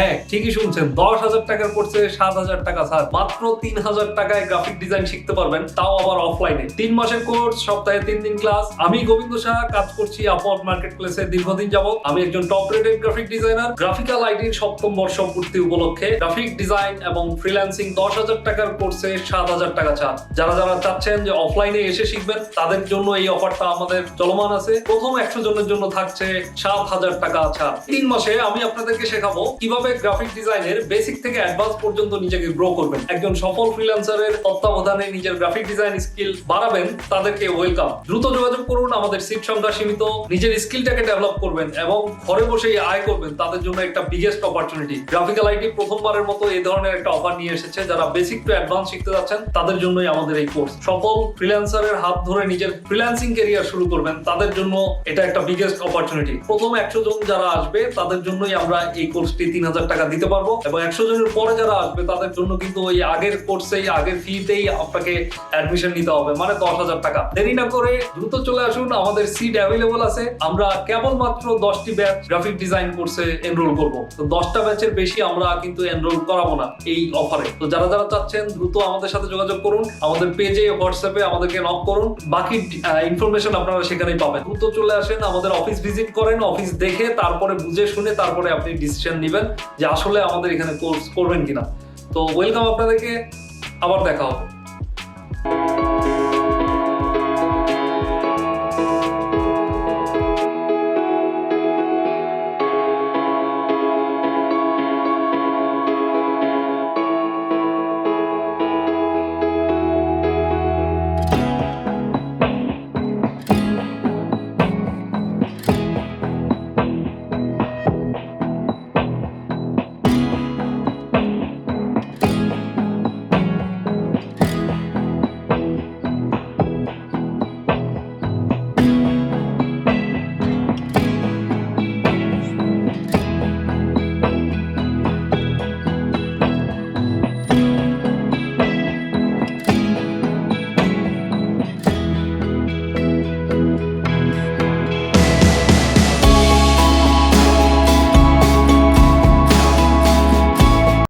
হ্যাঁ, ঠিকই শুনছেন, 10,000 টাকার কোর্সে 7,000 টাকা ছাড়। মাত্র 3,000 টাকায় গ্রাফিক ডিজাইন শিখতে পারবেন, তাও আবার অফলাইনে। 3 মাসের কোর্স, সপ্তাহে 3 দিন ক্লাস। আমি গোবিন্দ সাহা কাজ করছি আপওয়ার্ক মার্কেট প্লেসে দীর্ঘদিন যাবত। আমি একজন top rated graphic designer. Graphical আইটির 7ম বর্ষ পূর্তি উপলক্ষে গ্রাফিক ডিজাইন এবং ফ্রিল্যান্সিং 10,000 টাকার কোর্সে 7,000 টাকা ছাড়। যারা যারা চাচ্ছেন যে অফলাইনে এসে শিখবেন, তাদের জন্য এই অফারটা আমাদের চলমান আছে। প্রথম 100 জনের জন্য থাকছে 7,000 টাকা ছাড়। 3 মাসে আমি আপনাদেরকে শেখাবো কিভাবে গ্রাফিক ডিজাইনের বেসিক থেকে অ্যাডভান্স পর্যন্ত নিজেকে গ্রো করবেন। একজন সফল ফ্রিল্যান্সারের তত্ত্বাবধানে নিজের গ্রাফিক ডিজাইন স্কিল বাড়াবেন, তাদেরকে ওয়েলকাম। দ্রুত যোগাযোগ করুন, আমাদের সিট সংখ্যা সীমিত। নিজের স্কিলটাকে ডেভেলপ করবেন এবং ঘরে বসেই আয় করবেন, তাদের জন্য একটা বিগেস্ট অপরচুনিটি। গ্রাফিক্যাল আইটি প্রথমবারের মতো এই ধরনের একটা অফার নিয়ে এসেছে। যারা বেসিক টু অ্যাডভান্স শিখতে যাচ্ছেন, তাদের জন্যই আমাদের এই কোর্স। সফল ফ্রিল্যান্সারের হাত ধরে নিজের ফ্রিল্যান্সিং ক্যারিয়ার শুরু করবেন, তাদের জন্য এটা একটা বিগেস্ট অপরচুনিটি। প্রথম 100 জন যারা আসবে, তাদের জন্যই আমরা এই কোর্সটি 3,000 টাকা দিতে পারবো, এবং 100 জনের পরে যারা আসবে তাদের জন্য কিন্তু ওই আগের কোর্সেই আগের ফিতেই আপনাকে অ্যাডমিশন নিতে হবে, মানে 10,000 টাকা। দেরি না করে দ্রুত চলে আসুন, আমাদের সিট অ্যাভেলেবল আছে। আমরা কেবলমাত্র 10টি ব্যাচ গ্রাফিক ডিজাইন কোর্সে এনরোল করব। তো 10টা ব্যাচের বেশি আমরা কিন্তু এনরোল করাবো না এই অফারে। তো যারা যারা চাচ্ছেন দ্রুত আমাদের সাথে যোগাযোগ করুন, আমাদের পেজে হোয়াটসঅ্যাপে আমাদেরকে নক করুন। বাকি ইনফরমেশন আপনারা সেখানেই পাবেন। দ্রুত চলে আসেন, আমাদের অফিস ভিজিট করেন। অফিস দেখে তারপরে বুঝে শুনে তারপরে আপনি ডিসিশন নেবেন যে আসলে আমাদের এখানে কোর্স করবেন কিনা। তো ওয়েলকাম আপনাদেরকে, আবার দেখা হবে।